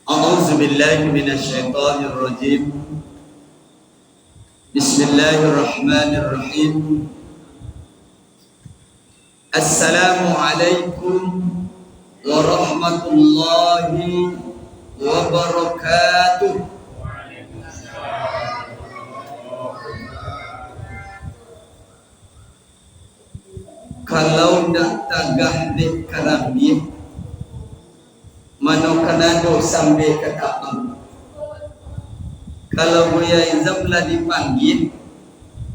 أعوذ بالله من الشيطان الرجيم. بسم الله الرحمن الرحيم. السلام عليكم ورحمة الله وبركاته. Kalau nak tagah dek karambih mano kanado sampai kata kalau Buya Izamlah dipanggil,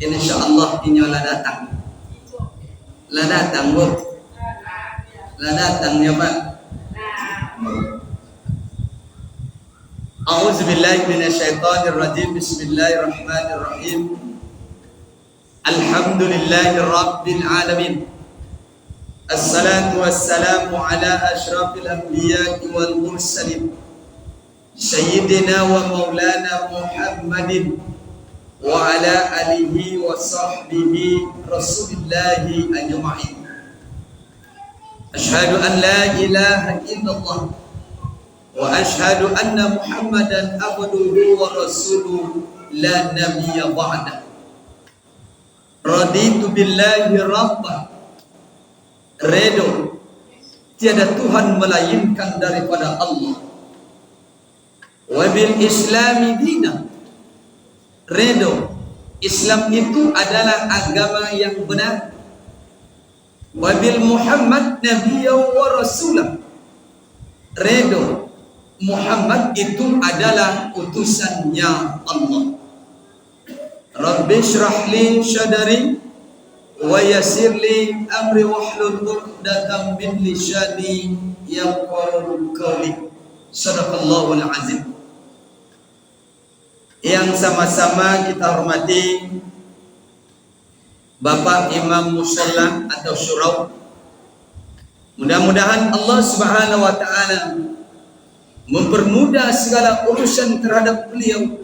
insyaallah tinyola datang. Lah datang bu, lah datang ya pak. A'udzubillahi minasyaitonirrajim. Bismillahirrahmanirrahim. Alhamdulillahi rabbil alamin. Assalatu wassalamu ala ashrafil anbiya'i wal mursalin Sayyidina wa maulana Muhammadin wa ala alihi wa sahbihi rasulillahi ajma'in. Ashhadu an la ilaha illallah wa ashhadu anna Muhammadan abduhu wa rasuluhu la nabiyya ba'da. Raditu billahi rabbah. Redo tiada Tuhan melainkan daripada Allah. Wa bil islami dina. Redo Islam itu adalah agama yang benar. Wa bil Muhammad nabiyyan wa rasulah. Redo Muhammad itu adalah utusannya Allah. Rabbi shrah li sadri wa yassir li amri wahlul 'uqdatam min lisani yafqahu qawli. Shadaqallahul azim. Yang sama-sama kita hormati Bapak Imam Musalla atau Syurau. Mudah-mudahan Allah Subhanahu wa taala mempermudah segala urusan terhadap beliau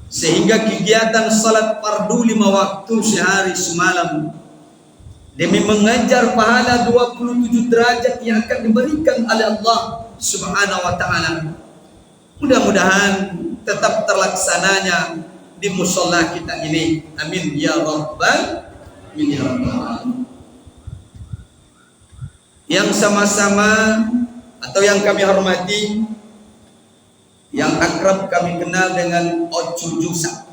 sehingga kegiatan salat fardu 5 waktu sehari semalam demi mengajar pahala 27 derajat yang akan diberikan oleh Allah Subhanahu wa taala. Mudah-mudahan tetap terlaksananya di musholla kita ini. Amin ya rabbal alamin ya rabbal alamin. Yang sama-sama atau yang kami hormati, yang akrab kami kenal dengan Ocu Jusa.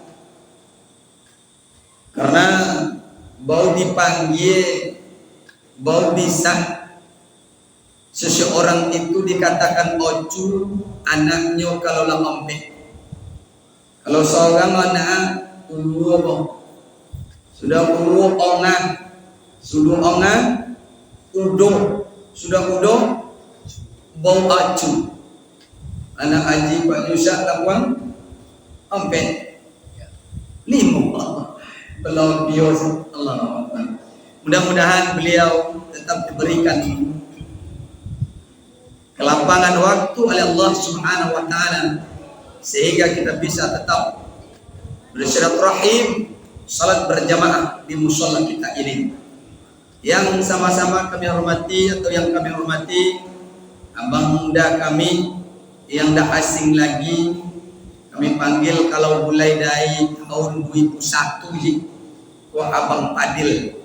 Karena bau dipanggil, bau bisa seseorang itu dikatakan Ocu, anaknya kalau lah ompek. Kalau seorang anak sudah sudah udo bau acu. Anak haji Pak Yusak lakukan ompek 5 belum bios Allah. Mudah-mudahan beliau tetap diberikan kelapangan waktu oleh Allah Subhanahu wa taala sehingga kita bisa tetap bersilaturahim, salat berjamaah di musholla kita ini. Yang sama-sama kami hormati atau yang kami hormati abang muda kami yang dah asing lagi, kami panggil kalau mulai dari tahun 2001 ko abang Padil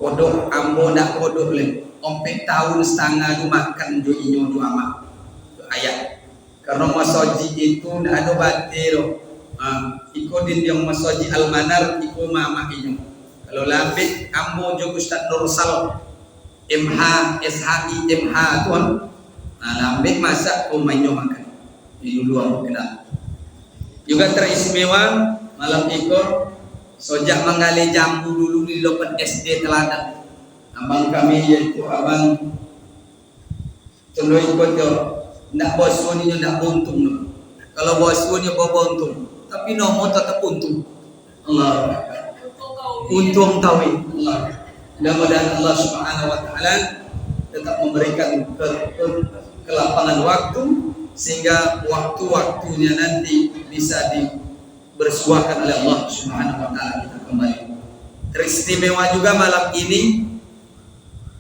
kodok ambo nak kodok le ompek tahun setengah du makan jo inyo du amak ayat karena masoji itu ndak ada batero iko din yang masoji almanar iko mama inyo kalau lambe ambo jo Ustaz Nursal MH SHI MH tuan. Nah, lambek masak mainyo makan. Ini dulu aku kenal. Juga teristimewa malam itu sojak menggali jambu dulu di depan SD Teladan. Abang kami yaitu abang cenderung ikut yo ndak bosnya ndak buntung. Kalau bosnya bawa untung, tapi nomor tetap untung. Allah. Untung tawi. Allah. Mudah-mudahan Allah Subhanahu wa taala tetap memberikan kelapangan waktu sehingga waktu-waktunya nanti bisa dibersuahkan oleh Allah Subhanahu wa taala kita kembali. Teristimewa juga malam ini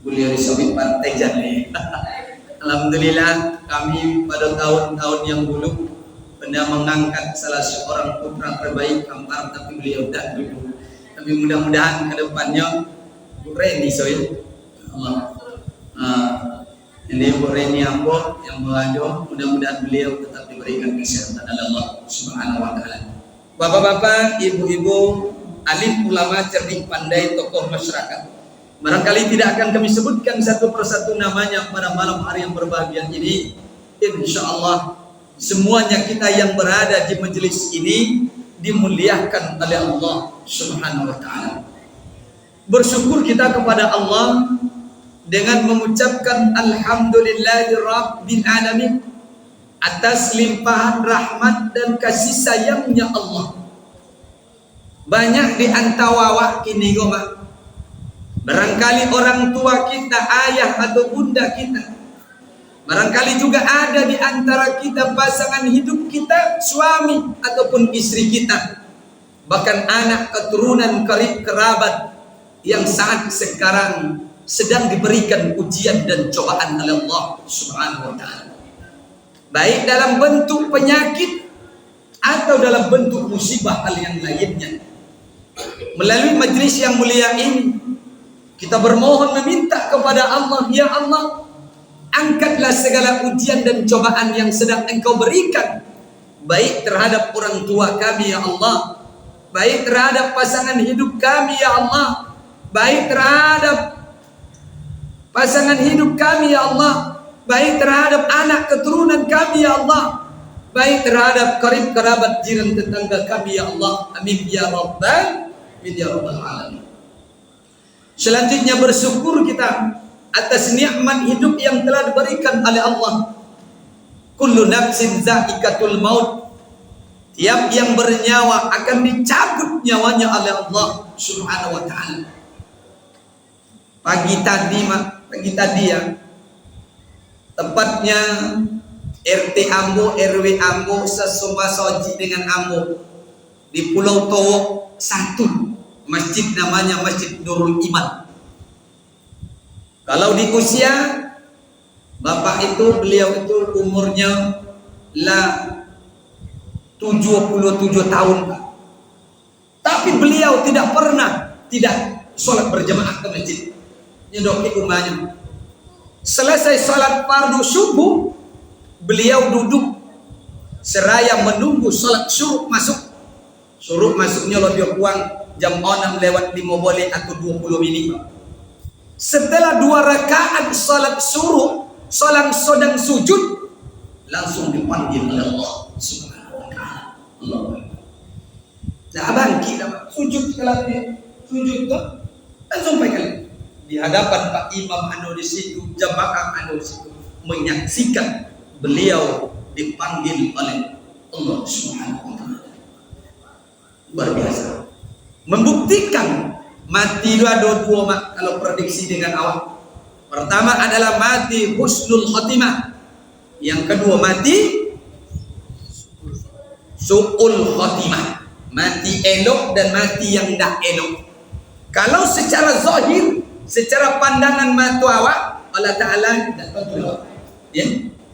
beliau disebut Pantai Jani. Alhamdulillah kami pada tahun-tahun yang dulu pernah mengangkat salah seorang putra terbaik Kampar, tapi beliau tak dulu. Tapi mudah-mudahan ke depannya Bu Reni soil Allah. Ini Bu Reni Ambo yang mengajak, mudah-mudahan beliau tetap diberikan kesehatan oleh Allah Subhanahu wa taala. Bapak-bapak, ibu-ibu, alim ulama cerdik pandai tokoh masyarakat. Barangkali tidak akan kami sebutkan satu persatu namanya pada malam hari yang berbahagia ini. Insyaallah semuanya kita yang berada di majelis ini dimuliakan oleh Allah Subhanahu wa taala. Bersyukur kita kepada Allah dengan mengucapkan alhamdulillahirabbil alamin atas limpahan rahmat dan kasih sayangnya Allah. Banyak di antara awak kini goma, barangkali orang tua kita, ayah atau bunda kita, barangkali juga ada di antara kita pasangan hidup kita, suami ataupun istri kita, bahkan anak keturunan karib kerabat yang saat sekarang sedang diberikan ujian dan cobaan oleh Allah Subhanahu wa taala. Baik dalam bentuk penyakit atau dalam bentuk musibah hal yang lainnya. Melalui majelis yang mulia ini kita bermohon meminta kepada Allah, ya Allah, angkatlah segala ujian dan cobaan yang sedang Engkau berikan, baik terhadap orang tua kami, ya Allah, baik terhadap pasangan hidup kami, ya Allah, baik terhadap pasangan hidup kami, ya Allah, baik terhadap anak keturunan kami, ya Allah, baik terhadap karib kerabat jiran tetangga kami, ya Allah. Amin ya rabbal alamin. Selanjutnya bersyukur kita atas nikmat hidup yang telah diberikan oleh Allah. Kullu nafsin za'iqatul maut. Tiap yang bernyawa akan dicabut nyawanya oleh Allah Subhanahu wa taala. Pagi tadi ya, tepatnya RT Ambo, RW Ambo, sesumba soji dengan Ambo di Pulau Towo 1. Masjid namanya Masjid Nurul Iman. Kalau di usia bapak itu, beliau itu umurnya lah 77 tahun. Tapi beliau tidak pernah tidak sholat berjamaah ke masjid. Nyedoki umahnya. Selesai sholat fardu subuh, beliau duduk seraya menunggu sholat syuruk masuk. Syuruk masuknya lebih kurang jam 6 lewat 5 boleh atau 20 menit. Setelah 2 rakaat salat suruh, salam sedang sujud, langsung dipanggil oleh Allah Subhanahu wa taala. Allah. Dah bangkit dah, sujud kalau dia sujud tu langsung pergi di hadapan Pak Imam anu di situ, jamaah anu di situ menyaksikan beliau dipanggil oleh Allah Subhanahu wa taala. Luar biasa. Membuktikan mati ada dua mak kalau prediksi dengan awak. Pertama adalah mati husnul khotimah. Yang kedua mati su'ul khotimah. Mati elok dan mati yang dah elok. Kalau secara zahir, secara pandangan mata awak, Allah Ta'ala tidak tahu. Ya,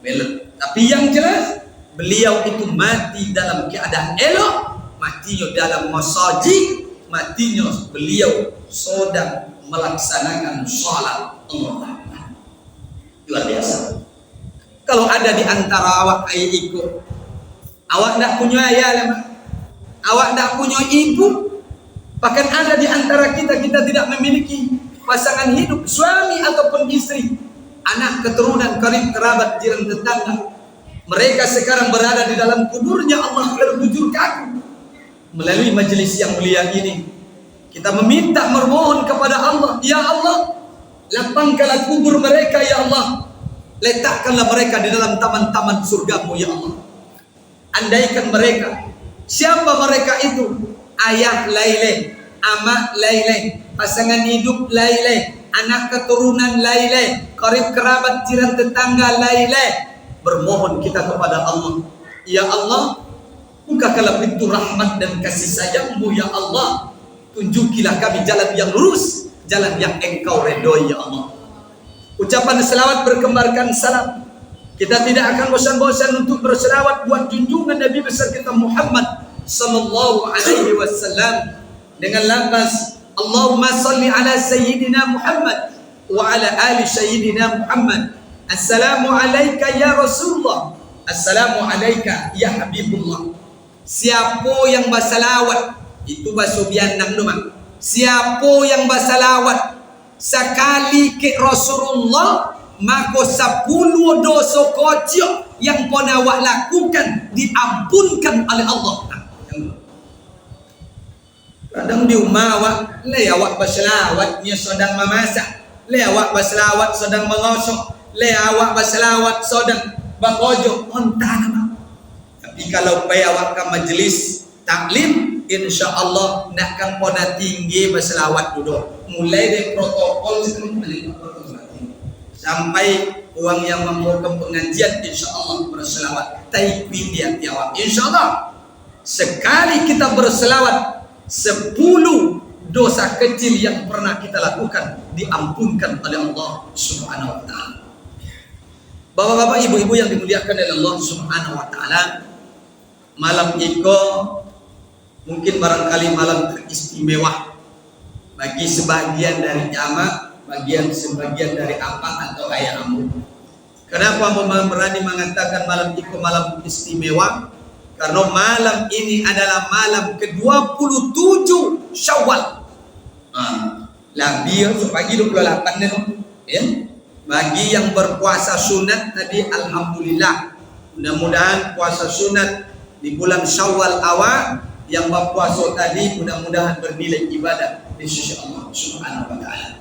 belum. Tapi yang jelas beliau itu mati dalam keadaan elok, matinya dalam masjid, matinya beliau sedang melaksanakan sholat Allah. Luar biasa. Kalau ada di antara awak ayah ikut, awak tidak punya ayah lama, awak tidak punya ibu, bahkan ada di antara kita tidak memiliki pasangan hidup, suami ataupun istri, anak keturunan karib kerabat jiran tetangga. Mereka sekarang berada di dalam kuburnya, Allah berbujur kaku. Melalui majelis yang mulia ini kita meminta memohon kepada Allah, ya Allah, lapangkanlah kubur mereka, ya Allah, letakkanlah mereka di dalam taman-taman surgamu, ya Allah. Andaikan mereka, siapa mereka itu? Ayah lailai, amak lailai, pasangan hidup lailai, anak keturunan lailai, karib kerabat jiran tetangga lailai. Bermohon kita kepada Allah, ya Allah, bukakanlah pintu rahmat dan kasih sayangmu, ya Allah. Tunjukilah kami jalan yang lurus, jalan yang Engkau redoi, ya Allah. Ucapan selawat berkembarkan salam Kita tidak akan bosan-bosan untuk berselawat buat junjungan Nabi besar kita Muhammad sallallahu alaihi wasallam dengan lafaz Allahumma salli ala sayyidina Muhammad wa ala ali sayyidina Muhammad. Assalamu alayka ya Rasulullah, assalamu alayka ya Habibullah. Siapa yang bersalawat, itu bahasa bianang tu mak. Siapa yang bersalawat sekali ke Rasulullah, maka 10 dosa kecil yang pernah awak lakukan diampunkan oleh Allah. Kadang di rumah awak, awak berselawat dia sedang memasak, awak berselawat sedang mengosok, awak berselawat sedang berkojok, entah nama. Tapi kalau pergi awak ke majlis taklim, insya-Allah nak akan pernah tinggi berselawat dulu. Mulai dari protokol sampai orang yang membawakan pengajian, insya-Allah berselawat. Taipin dia awak, insya-Allah. Sekali kita berselawat, 10 dosa kecil yang pernah kita lakukan diampunkan oleh Allah Subhanahu wa taala. Bapak-bapak, ibu-ibu yang dimuliakan oleh Allah Subhanahu wa taala, malam Iko mungkin barangkali malam teristimewa bagi sebagian dari jamaah, sebagian dari apa atau ayah ambu. Kenapa berani mengatakan malam Iko malam istimewa? Karena malam ini adalah malam ke-27 Syawal. Lebih pagi 28 ya. Bagi yang berpuasa sunat tadi, alhamdulillah. Mudah-mudahan puasa sunat di bulan Syawal awal yang berpuasa tadi mudah-mudahan bernilai ibadah di sisi Allah Subhanahu wa taala.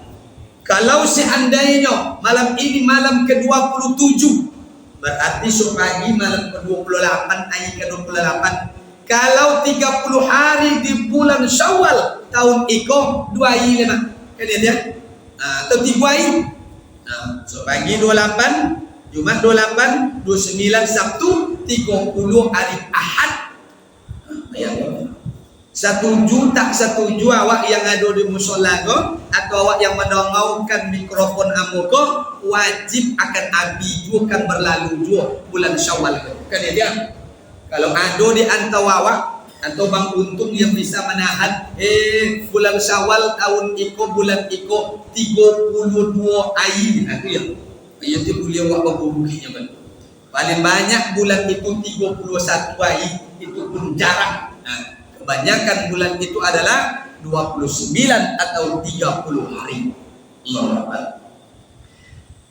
Kalau seandainya malam ini malam ke-27, berarti pagi malam ke-28 ayat ke-28. Kalau 30 hari di bulan Syawal tahun iko 2 lima. Kan dia? Atau 3 hari. Pagi 28, Jumat 28, 29 Sabtu, 30 hari Ahad. Setuju tak setuju awak yang ada di musola ko, atau awak yang mendongaukan mikrofon amu ko, wajib akan abi juga, akan berlalu juga bulan Syawal ko. Kan dia? Kalau ada di antara awak atau Bang Untung yang bisa menahan bulan Syawal tahun iko, bulan iko 32 ayat itu ya. Ayat itu boleh awak berbukinya kan. Paling banyak bulan itu 31 ayat, itu pun jarang. Kebanyakan bulan itu adalah 29 atau 30 hari. Allahu Akbar.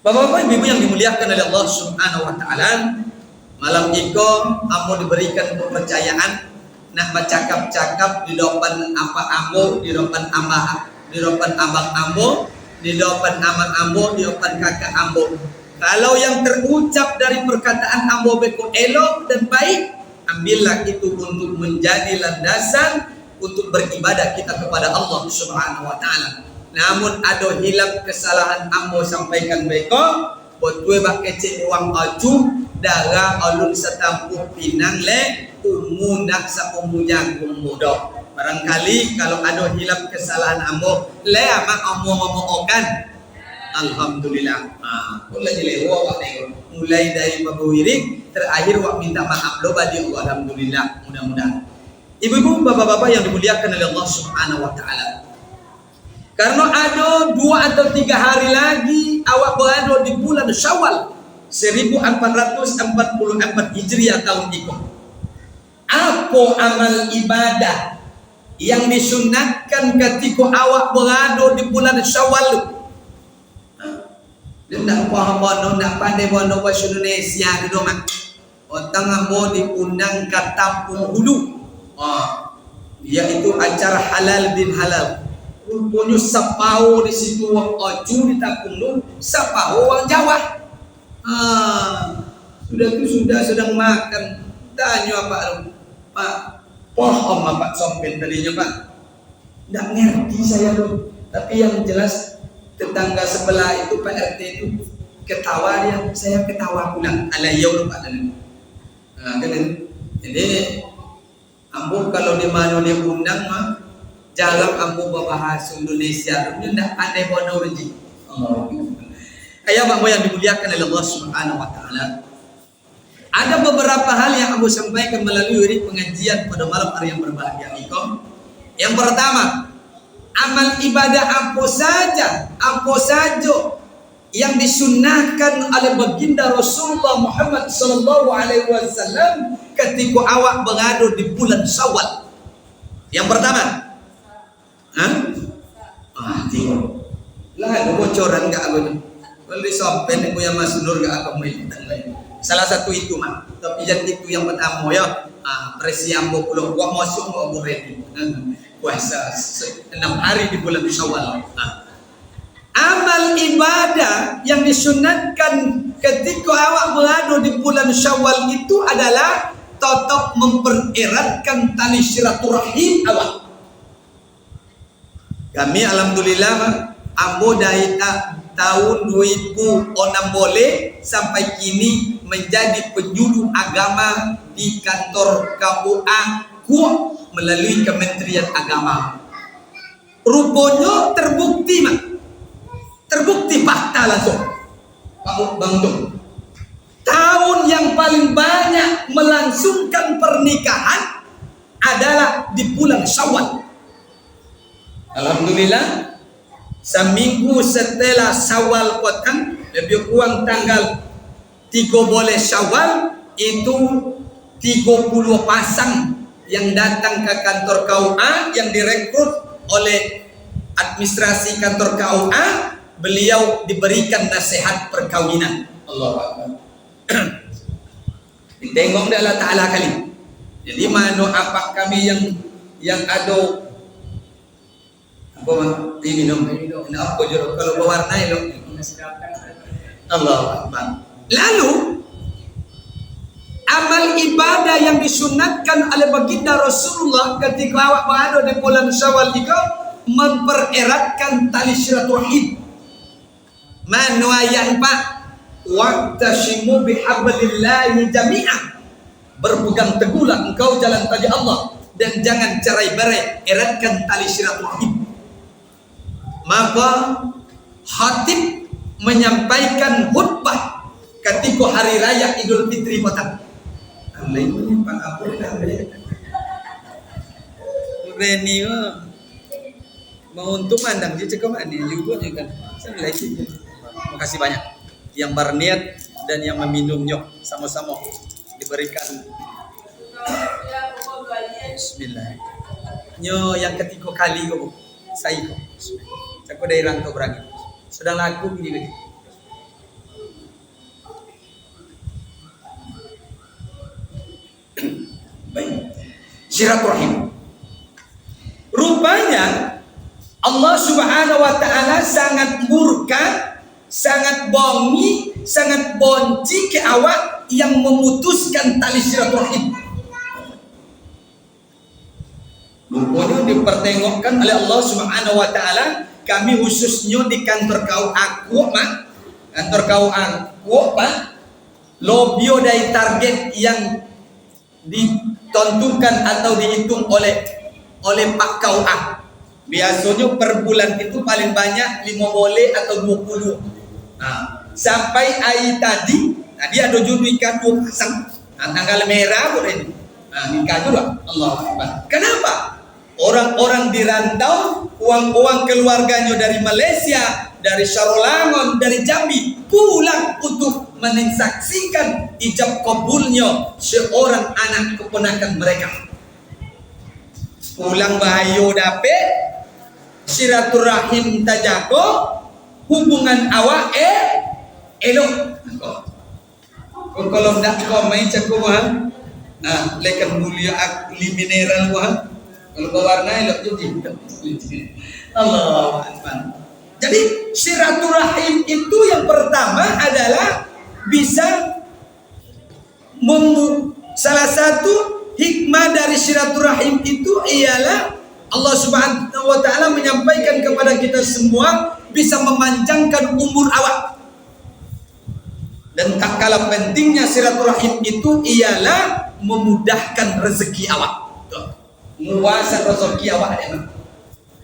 Bapak-bapak, ibu yang dimuliakan oleh Allah Subhanahu wa taala, malam itu kamu diberikan kepercayaan nak bercakap-cakap di depan apa ambo, di depan abah, di depan abang ambo, di depan amang ambo, di depan kakak ambo. Kalau yang terucap dari perkataan ambo beko elok dan baik, ambillah itu untuk menjadi landasan untuk beribadah kita kepada Allah Subhanahu wa taala. Namun ada hilang kesalahan ambo sampaikan beko, buat gue bak kecil uang aju darah alun setampuh pinang le umunak sa umunya gumudo. Barangkali kalau ada hilang kesalahan ambo le amak ambo ngomongan, alhamdulillah. Boleh dilewa wak mulai dari mabuwirik terakhir wak minta maaf lo badi Allah, alhamdulillah. Mudah-mudahan ibu-ibu, bapak-bapak yang dimuliakan oleh Allah Subhanahu wa taala, karena ada 2 atau 3 hari lagi awak berada di bulan Syawal 1444 Hijriah tahun itu. Apa amal ibadah yang disunatkan ketika awak berada di bulan Syawal? Dia tak faham bono, nak pandai bono bahasa Indonesia dulu mak. Otang ambo diundang ke Tampung Hulu. Yaitu acara halal bin halal. Rupanya sapau di situ wong oju di Tampung Hulu, sapau orang Jawa. Sudah sedang makan. Tanya Pak, pohon Pak Sompel tadinya Pak. Tak ngerti saya loh. Tapi yang jelas tetangga sebelah itu Pak RT itu ketawa dia, saya ketawa pula. Alayau Pak. Jadi ambo kalau di mana dia undang mah jarang ambo berbahasa Indonesia. Dia tidak pandai bono rezeki. Ayah makmu yang dimuliakan oleh Allah Subhanahu wa taala. Ada beberapa hal yang Abu sampaikan melalui pengajian pada malam hari yang berbahagia ini. Yang pertama, amal ibadah apa saja yang disunnahkan oleh baginda Rasulullah Muhammad sallallahu alaihi wasallam ketika awak berada di bulan Syawal. Yang pertama, tengok. Lah ada bocoran enggak aku? Beli sopen ibu yang Mas Nur enggak aku main. Salah satu itu mah. Tapi yang itu yang pertama ya, presiambo pulau gua masuk mau ready. Puasa 6 hari di bulan Syawal. Amal ibadah yang disunatkan ketika awak berada di bulan Syawal itu adalah tetap mempereratkan tali silaturahim awak. Kami alhamdulillah ambo dari tahun 2006 boleh sampai kini menjadi penyuluh agama di kantor KUA Kuok melalui Kementerian Agama. Rupanya terbukti fakta langsung. Pak Bang Tung, tahun yang paling banyak melangsungkan pernikahan adalah di bulan Syawal. Alhamdulillah, seminggu setelah Syawal petang, lebih kurang tanggal 3 boleh Syawal, itu 30 pasang yang datang ke kantor KUA yang direkrut oleh administrasi kantor KUA. Beliau diberikan nasihat perkawinan. Allahu Akbar. Ditengok oleh Allah Ta'ala kali. Jadi mana apa kami yang ada apa ini minum apa jeruk kalau berwarna itu Allahu Akbar. Lalu amal ibadah yang disunatkan oleh baginda Rasulullah ketika awak berada di bulan Syawal itu mempereratkan tali silaturahim. Manuayan Pak, waqtashimu bihablillahi jami'an. Berpegang teguhlah engkau jalan tali Allah dan jangan cerai-berai, eratkan tali silaturahim. Maka khatib menyampaikan khutbah ketika hari raya Idul Fitri petang. Allah ini Pak apa Reni mau untuk mandang dia cakap mana juga kan. Saya lagi. Terima kasih banyak yang berniat dan yang meminumnya sama-sama diberikan. Bismillah. Nyo yang ketiga kali kok saya kok. Aku dari rantau berangkat. Sedang laku gini lagi. Baik. Silaturahim. Rupanya Allah Subhanahu wa taala sangat murka, sangat bongi, sangat bonci ke awak yang memutuskan tali silaturahim. Rupanya dipertengokkan oleh Allah Subhanahu wa taala, kami khususnya di kantor KUA Kuok, kantor KUA Kuok, lobio dari target yang ditentukan atau dihitung oleh Pak KUA. Biasanya per bulan itu paling banyak 5 boleh atau 20. Sampai hari tadi ada judul ikan 2 pasang. Tanggal merah boleh. Ikan juga. Allah Akbar. Kenapa? Orang-orang di rantau, uang-uang keluarganya dari Malaysia, dari Sarolangon, dari Jambi pulang untuk mensaksikan ijab kabulnya seorang anak keponakan mereka. Pulang bahayo dapet silaturahim tajago, hubungan awak elok. Kalau ndak kau main cakuman, lekan mulia akli mineral wah. Kalau berwarna elok jadi. Allahu Akbar. Jadi silaturahim itu yang pertama adalah bisa salah satu hikmah dari silaturahim itu ialah Allah Subhanahu wa taala menyampaikan kepada kita semua bisa memanjangkan umur awak. Dan tak kalah pentingnya silaturahim itu ialah memudahkan rezeki awak. Muasan rezeki awak ada.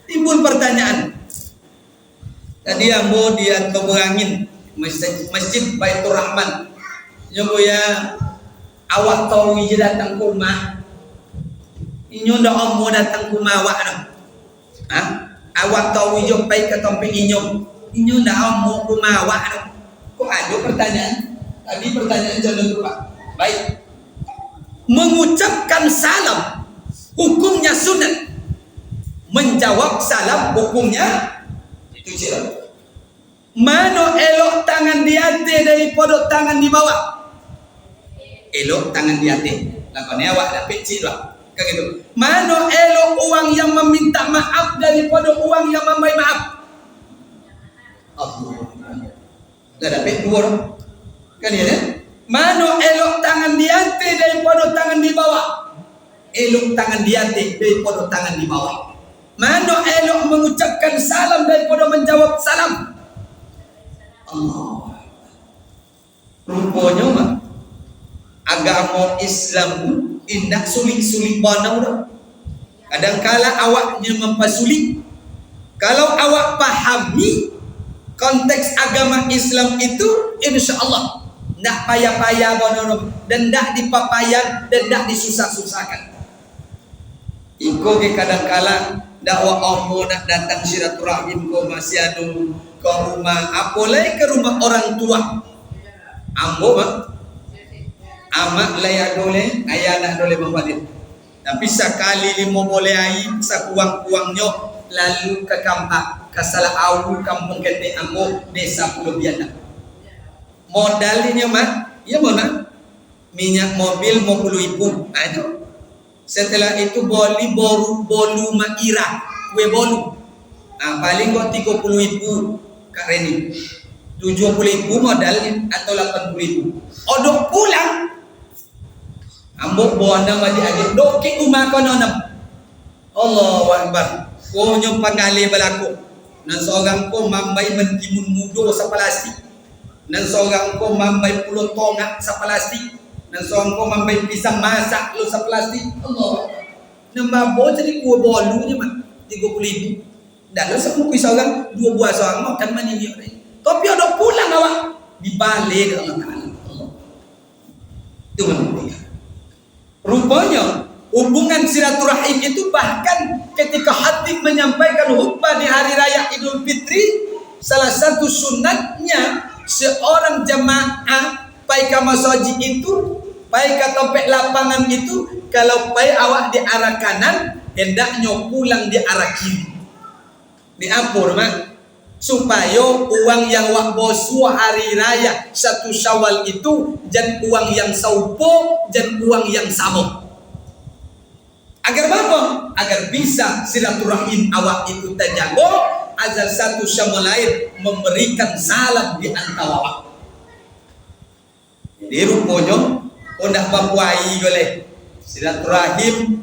Timbul pertanyaan. Tadi ambo dia berangin masjid Baitur Rahman. Nyobo ya Awak tahu je datang ke rumah. Inyo ndak omo datang ke rumah awak dah. Ha? Awak tahu je pai ke tempat inyo. Inyo ndak omo ke rumah awak dah. Kok ada pertanyaan? Tadi pertanyaan jalan tu Pak. Baik. Mengucapkan salam hukumnya sunat. Menjawab salam hukumnya itu je. Mana elok tangan di atas daripada tangan di bawah? Elok tangan di atas. Lakonnya awak dah pecik lah. Kan gitu. Mana elok orang yang meminta maaf daripada orang yang memberi maaf? Allah. Dah dapat dua orang. Kan ya? Mana elok tangan di atas daripada tangan di bawah? Elok tangan di atas daripada tangan di bawah. Mana elok mengucapkan salam daripada menjawab salam? Allah. Rupanya mah agama Islam indah sulit-sulit banau dah. Kadang-kala awaknya mempersulit. Kalau awak pahami konteks agama Islam itu, insya-Allah tak payah-payah banau dan tak dipapayan dan tak disusah-susahkan. Iko ke kadang-kala dakwah Allah nak datang silaturahim ko masih anu ke rumah apalagi ke rumah orang tua. Ambo mah amak layak dole, ayah nak dole membalir. Tapi sekali lima boleh air, sekuang-kuangnya lalu ke kampak, ke salah awu kampung kete ambo desa Pulau Biana. Modalnya mah, ya mana? Minyak mobil 50.000. Itu. Setelah itu bolu makira, kue bolu. Nah, paling kok 30.000 Kak Reni. 70.000 modalnya atau 80.000. Odok pulang. Ambok bawa nama di adik. Dokik rumah kono nam. Allahu Akbar. Ko nyo pangali balaku. Nan seorang ko mambai mentimun mudo sa plastik. Nan seorang ko mambai pulo tongak sa plastik. Nan seorang ko mambai pisang masak lo sa plastik. Allah. Nambah bawa jadi kue bolunya mah 30.000. Dan lo sa kuis seorang 2 buah seorang makan mani dia. Tapi ada pulang awak dibalik Allah Taala. Itu menurut. Rupanya hubungan silaturahim itu bahkan ketika khatib menyampaikan khutbah di hari raya Idul Fitri, salah satu sunatnya seorang jemaah pai ke masjid itu, pai ke tempat lapangan itu, kalau pai awak di arah kanan, hendaknya pulang di arah kiri. Diampur mak. Supaya uang yang wak bosu hari raya 1 Syawal itu dan uang yang saupo dan uang yang sama. Agar apa? Agar bisa silaturahim awak itu terjaga, agar satu sama lain memberikan salam di antara awak. Jadi rupanya undak papuai oleh silaturahim,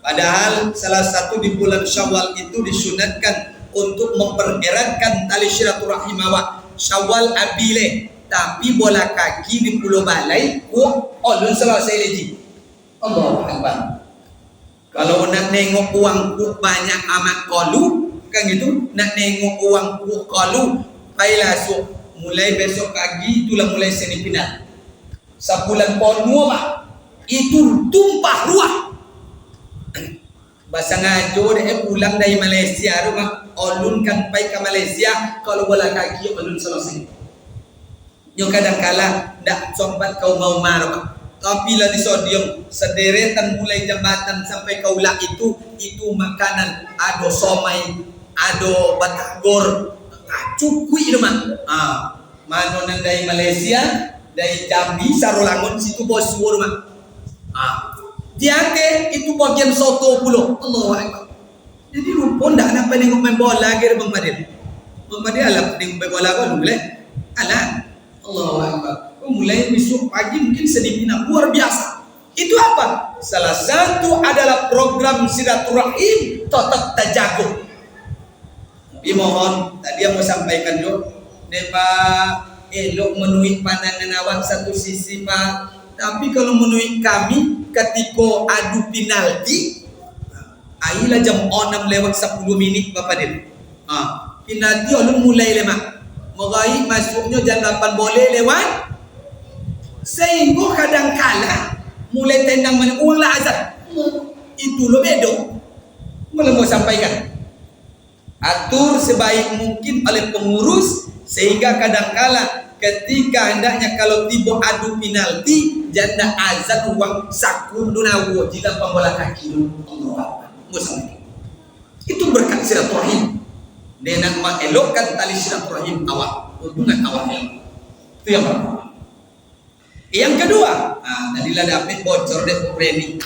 padahal salah satu di bulan Syawal itu disunatkan untuk mempereratkan tali silaturahim awak. Syawal abile, tapi bola kaki di Pulau Balai ulun selesai lagi. Allahu Akbar. Kalau nak nengok uangku banyak amat kalu, kan gitu, nak nengok uangku kalu, baiklah mulai besok pagi itulah mulai semifinal. Sebulan penuh pak, itu tumpah ruah. Bahasa ngajo dia pulang dari Malaysia rumah, ulun kan pai ke Malaysia, kalau bola kaki ulun selesai. Yang kadang-kala ndak sompat kau mau marah. Tapi lah di sodium sederetan mulai jambatan sampai ke ulak itu makanan, ada somai, ada batagor, cukui rumah. Mana nan dari Malaysia, dari Jambi, Sarolangun situ bos rumah. Tiake itu bagian soto pulau. Allahu Akbar. Jadi rumpun dah nak nengok main bola ke Bang Madil. Bang Madil alam nengok main bola kau boleh? Alah. Allahu Akbar. Mulai besok pagi mungkin sedikit luar biasa. Itu apa? Salah satu adalah program silaturahim tetap terjaga. Tapi mohon tadi yang mau sampaikan juga, Pak elok menuhi pandangan awak satu sisi Pak. Tapi kalau menurut kami ketika adu penalti, ayolah jam 6 lewat 10 minit Bapak Din. Penalti ulun mulai lemak. Meraih masuknya jam 8 boleh lewat Sehingga kadang-kala mulai tendang mana uang lah azan. Itu lo bedo. Malah mau sampaikan. Atur sebaik mungkin oleh pengurus sehingga kadang-kala ketika hendaknya kalau tiba adu penalti janda azan uang sakur dunawo jika pembola kaki Allah. Itu berkat silaturahim. Dengan mengelokkan tali silaturahim awak, hubungan awak itu yang pertama. Yang kedua, tadilah dapat bocor deh ini.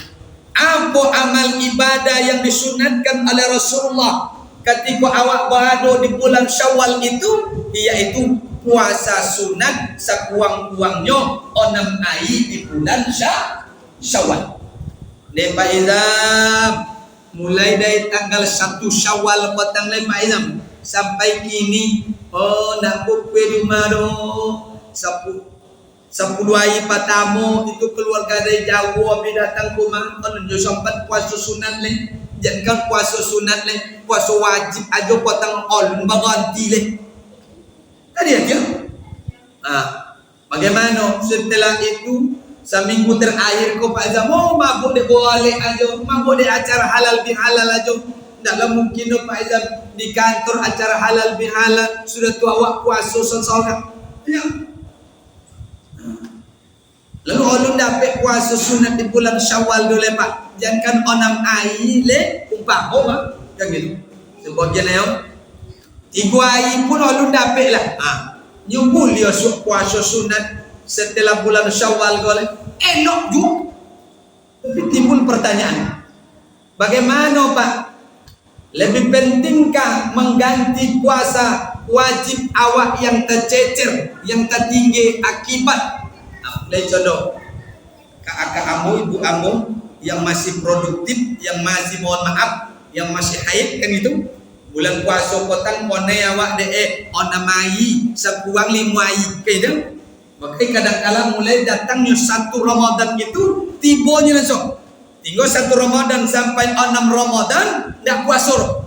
Apa amal ibadah yang disunatkan oleh Rasulullah ketika awak berada di bulan Syawal itu, yaitu puasa sunat sekuang-kuangnya 6 hari di bulan Syawal. Pak Izam, mulai dari tanggal 1 Syawal petang Pak Izam sampai kini, nak bupe di mana 10 hari pertama itu keluarga dari Jawa datang ke rumah kan sempat puasa sunat le, jangan puasa sunat le, puasa wajib aja potong olun berganti le. Tadi aja. Bagaimana setelah itu seminggu terakhir ko Pak Azam mabuk deh boleh aja, mabuk deh acara halal bihalal aja. Tidak mungkin Pak Azam di kantor acara halal bihalal sudah tua awak puasa seorang. Ya. Lalu ulun dapat puasa sunat di bulan Syawal dulu Pak. Jangan 6 hari le umpama kan gitu. Sebagian ayo 3 hari pun ulun dapat lah. Nyumbul dia puasa sunat setelah bulan Syawal gole. Elok juga. Tapi timbul pertanyaan. Bagaimana Pak? Lebih pentingkah mengganti puasa wajib awak yang tercecer, yang tertinggi akibat? Lain contoh, kakak kamu, ibu kamu yang masih produktif, yang masih mohon maaf, yang masih haid kan itu, bulan puasa potang pone awak de onamai sekuang 5 hari gitu. Makanya kadang-kala mulai datangnya 1 Ramadan itu tibanya langsung. Tinggal 1 Ramadan sampai 6 Ramadan tidak puasa.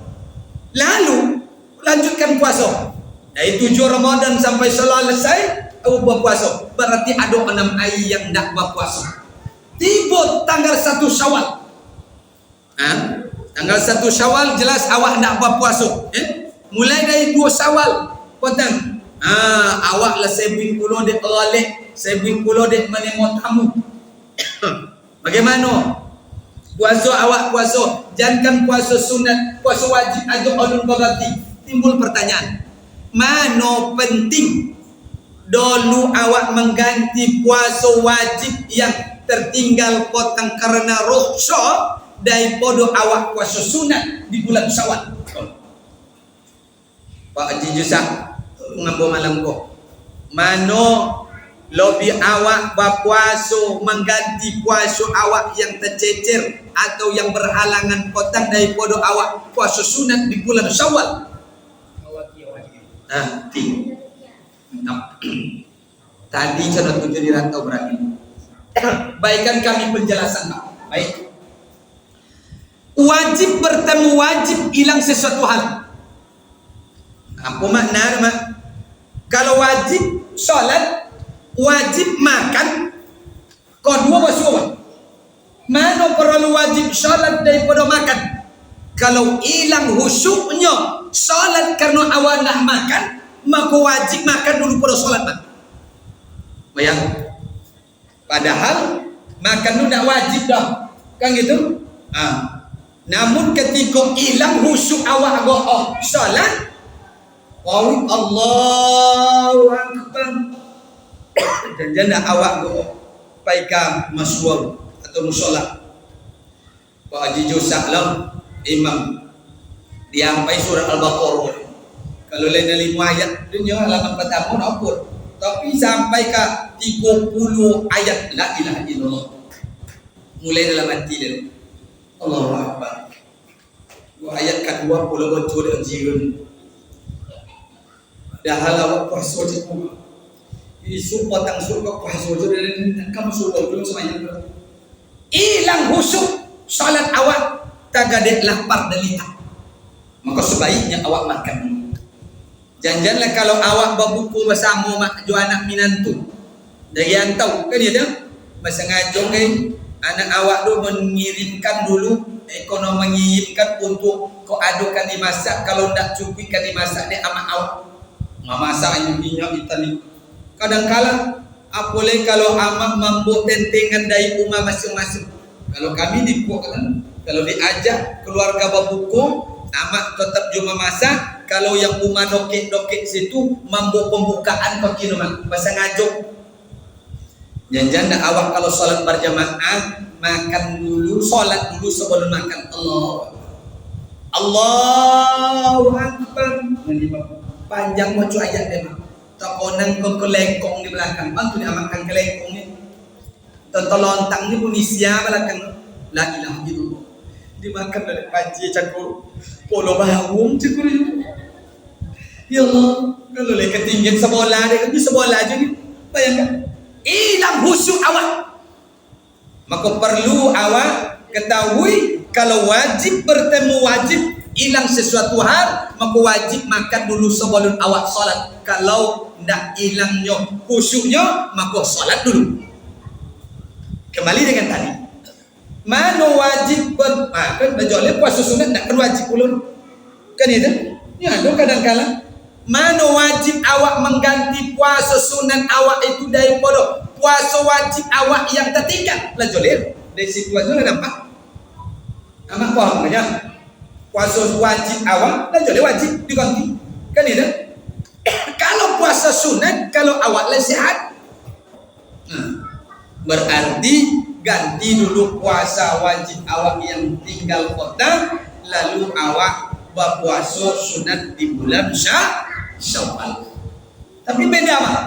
Lalu lanjutkan puasa. Dari 7 Ramadan sampai selesai berpuasa. Berarti ada 6 hari yang tidak berpuasa. Tiba tanggal 1 Syawal. Tanggal 1 Syawal jelas awak tidak berpuasa. Mulai dari 2 Syawal potong. Awak lah sebing pulau dek oleh, sebing pulau dek menemui tamu. Bagaimana? Puasa awak puasa, jangan puasa sunat, puasa wajib aja ulun berarti. Timbul pertanyaan, mana penting dulu awak mengganti puasa wajib yang tertinggal potong karena rukhsah daripada awak puasa sunat di bulan Syawal. Pak Haji Jusak ngambil malam kok. Mano lebih awak berpuasa mengganti puasa awak yang tercecer atau yang berhalangan potong daripada awak puasa sunat di bulan Syawal. Tadi sudah 7 dirantau berarti. Baikkan kami penjelasan Pak. Baik. Wajib bertemu wajib hilang sesuatu hal. Apa makna Mak? Kalau wajib sholat, wajib makan, kedua masuk. Mana perlu wajib sholat daripada makan? Kalau hilang khusyuknya sholat karena awak nak makan, maka wajib makan dulu pada sholat. Bayang. Padahal makan itu tidak wajib dah, kan gitu? Namun ketika hilang khusyuk awak sholat, Allahu Akbar. Jangan awak paikam maswar atau musola. Pak Haji Jusak lah imam diampai surat Al-Baqarah. Kalau lain 5 ayat dunia halaman pertama apa? Tapi sampai ke 30 ayat la ilaha illallah. Mulai dalam hati dia. Allahu Akbar. Ayat kedua pula bocor dan jiran. Dah halal puasa cikgu. Isu potong surga puasa dan kamu surga belum semuanya. Hilang khusyuk salat awak tagadet lapar delita. Maka sebaiknya awak makan. Janganlah kalau awak berbuku bersama mak jo anak minantu. dari antau kan dia masa ngajong anak awak tu mengirimkan dulu ekonomi mengirimkan untuk kau adukan dimasak, kalau tak cukup kan dimasak dia amak awak masak minyak Itali kadang-kala apoleh kalau amak mampu tentengan dari rumah masing-masing. Kalau kami dipuakkan, kalau diajak keluarga babuku amak tetap cuma masak, kalau yang rumah dokek-dokek situ mampu pembukaan kaki rumah masa ngajong. Jangan awak kalau sholat berjamaah makan dulu, sholat dulu sebelum makan. Allahu Akbar. Panjang macam ayat dia. Tak konang kau kelengkong di belakang. Bantu dia makan kelengkong ni. Lontang ni pun isia belakang. La ilaha illallah. Dimakan dari panci cakur. Polo bawang cakur itu. Ya Allah, kalau lek ketinggian sebola dia bisa bola aja ni. Bayangkan. Hilang khusyuk awak. Maka perlu awak ketahui kalau wajib bertemu wajib hilang sesuatu hal, maka wajib makan dulu sebelum awak solat. Kalau tidak hilangnya khusyuknya, maka solat dulu. Kembali dengan tadi, mana wajib kan berjolek puasa sunat tidak kan wajib ulun kan itu ya dong kadang-kala mana wajib awak mengganti puasa sunat awak itu daripada puasa wajib awak yang tertinggal lah jolek dari situ aja lah nampak amak paham aja puasa wajib awak lah jolek wajib diganti kan itu kalau puasa sunat kalau awak lah sehat berarti ganti dulu puasa wajib awak yang tinggal kota lalu awak berpuasa sunat di bulan Syawal. Tapi beda Pak.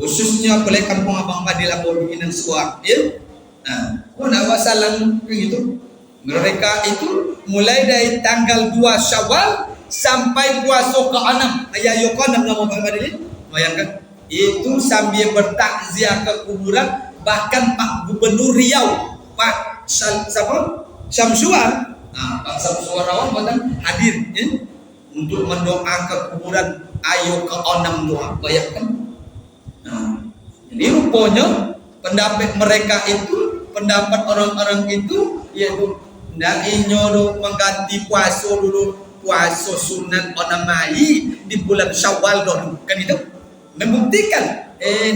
Khususnya oleh kampung Abang Padil Abang Bikinan Suak ya. Nak wasalam begitu. Mereka itu mulai dari tanggal 2 Syawal sampai puasa ke-6. Ayah ke-6 nama Abang Padil. Bayangkan itu sambil bertakziah ke kuburan. Bahkan Pak Gubernur Riau Pak Syamsuar Pak Syamsuar Rawan hadir ya, untuk mendoakan kuburan ayo ke-6 doa. Bayangkan jadi rupanya pendapat mereka itu pendapat orang-orang itu yaitu ndak inyo mengganti puasa dulu puasa sunat onamai di bulan Syawal dulu kan itu membuktikan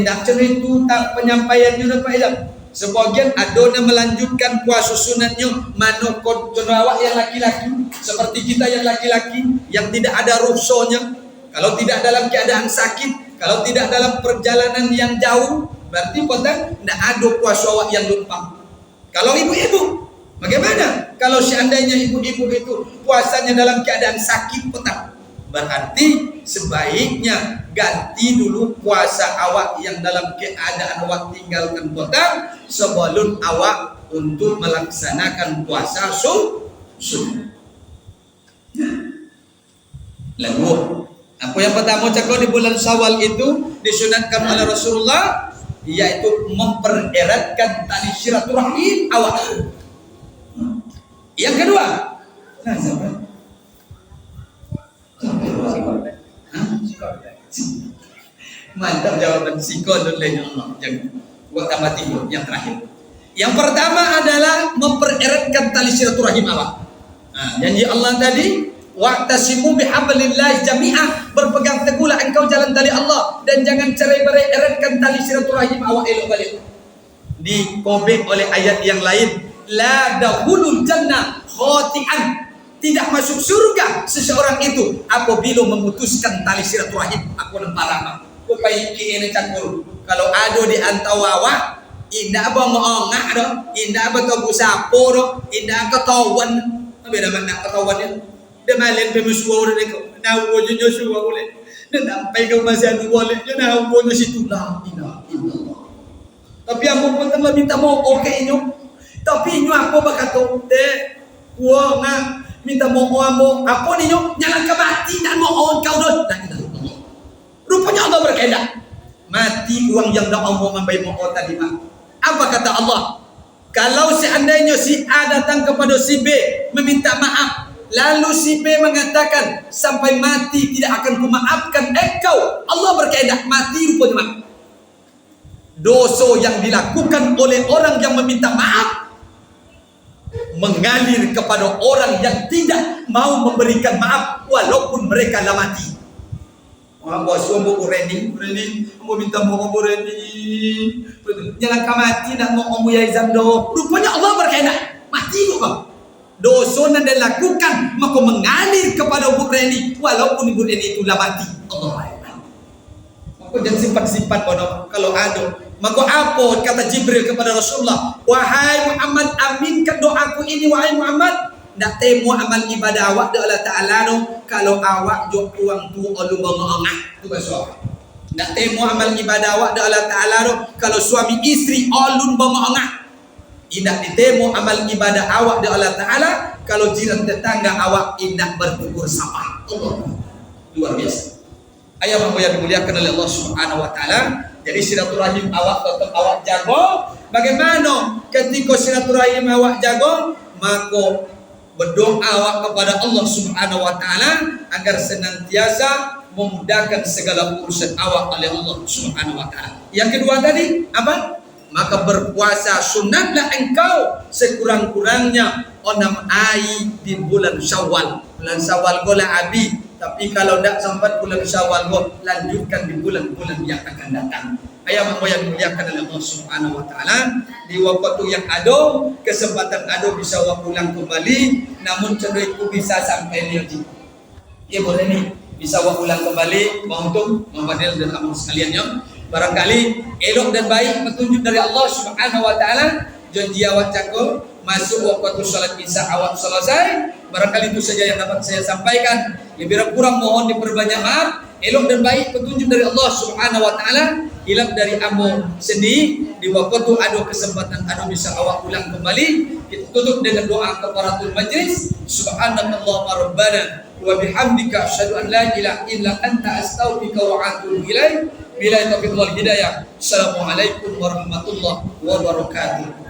ndak cerita tak penyampaiannya Pak Ilham. Sebagian ada yang melanjutkan puasa sunatnya mana awak yang laki-laki seperti kita yang laki-laki yang tidak ada rukhsahnya, kalau tidak dalam keadaan sakit, kalau tidak dalam perjalanan yang jauh, berarti potong ndak ada puasa awak yang lupa. Kalau ibu-ibu bagaimana? Kalau seandainya ibu-ibu itu puasanya dalam keadaan sakit potong, berarti sebaiknya ganti dulu puasa awak yang dalam keadaan awak tinggalkan potong sebelum awak untuk melaksanakan puasa sunat. Lalu apa yang pertama cakap di bulan Syawal itu disunatkan oleh Rasulullah yaitu mempereratkan tali silaturahim awak. Yang kedua, mantap jawaban sikon oleh Allah. Jangan buat tambah tiga. Yang terakhir, yang pertama adalah mempereratkan tali silaturahim awak. Janji Allah tadi, wa'tasimu bihablillah jami'ah, berpegang teguhlah engkau jalan tali Allah dan jangan cerai-berai, eratkan tali silaturahim awak elok balik. Dikobek oleh ayat yang lain, la dakhulul jannah khati'an, tidak masuk surga seseorang itu apabila memutuskan tali silaturahim. Aku nampak kupai ini campur. Kalau ada di antau awak, indah apa ngongah dah, indah apa tahu sapo dah, indah ketahuan. Beda makna ketahuan dia. Dia malen pemusuh orang itu. Nak wujud Joshua boleh. Dia sampai ke masa itu boleh. Dia nak wujud situ lah. Tapi aku pun telah minta mau okey inyo. Tapi inyo apa berkata? Wah nak minta mohon apa ni nyok jangan ke mati dan mohon kau dah. Rupanya Allah berkehendak mati uang yang dah Allah membayar mohon tadi mak. Apa kata Allah? Kalau seandainya si A datang kepada si B meminta maaf, lalu si B mengatakan sampai mati tidak akan kumaafkan engkau, Allah berkehendak mati rupanya mak. dosa yang dilakukan oleh orang yang meminta maaf mengalir kepada orang yang tidak mau memberikan maaf walaupun mereka dah mati. Bos ombo Reni, ombo minta maaf Reni. Jangan kau mati nak mau ombo ya izam do. Rupanya Allah berkehendak mati kok. Dosa yang dilakukan maka mengalir kepada Ibu Reni walaupun Ibu Reni itu dah mati. Allah. Maka jangan simpan-simpan kalau ada. Maka apa kata Jibril kepada Rasulullah, wahai Muhammad, aminkan doaku ini wahai Muhammad. Nak temu amal ibadah awak de Allah Ta'ala no, kalau awak jok uang tu alu bangangah tu bahasa. Nak temu amal ibadah awak de Allah Ta'ala no, kalau suami istri alun bangangah. Indah ditemu amal ibadah awak de Allah Ta'ala kalau jiran tetangga awak indah bertugur sama. Allah luar biasa. Ayah yang dimuliakan oleh Allah Subhanahu Wa Ta'ala. Jadi silaturahim awak tetap awak jago. Bagaimana ketika silaturahim awak jago, maka berdoa awak kepada Allah Subhanahu Wa Ta'ala agar senantiasa memudahkan segala urusan awak oleh Allah Subhanahu Wa Ta'ala. Yang kedua tadi apa? Maka berpuasa sunatlah engkau sekurang-kurangnya 6 hari di bulan Syawal. Bulan Syawal gola abi. Tapi kalau tidak sempat bulan Syawal, lanjutkan di bulan-bulan yang akan datang. Ayah mak yang dimuliakan oleh Allah Subhanahu Wa Ta'ala, di waktu yang ada, kesempatan ada bisa ulang kembali, namun cenderung bisa sampai energi. Ya boleh nih, bisa ulang kembali, untuk membadil dan amal sekalian ya. Barangkali elok dan baik petunjuk dari Allah Subhanahu Wa Ta'ala, janji awak cakap, masuk waktu salat isya awak selesai. Barangkali itu saja yang dapat saya sampaikan. Lebih kurang mohon diperbanyak maaf. Elok dan baik petunjuk dari Allah Subhanahu Wa Ta'ala, hilang dari ambo sedih. Di waktu ada kesempatan ada bisa awak ulang kembali. Kita tutup dengan doa kafaratul majlis. Subhanallah rabbana wa bihamdika asyhadu an la ilaha illa anta astaghfiruka wa atubu ilaik. Bila taufiq wal hidayah. Assalamualaikum warahmatullahi wabarakatuh.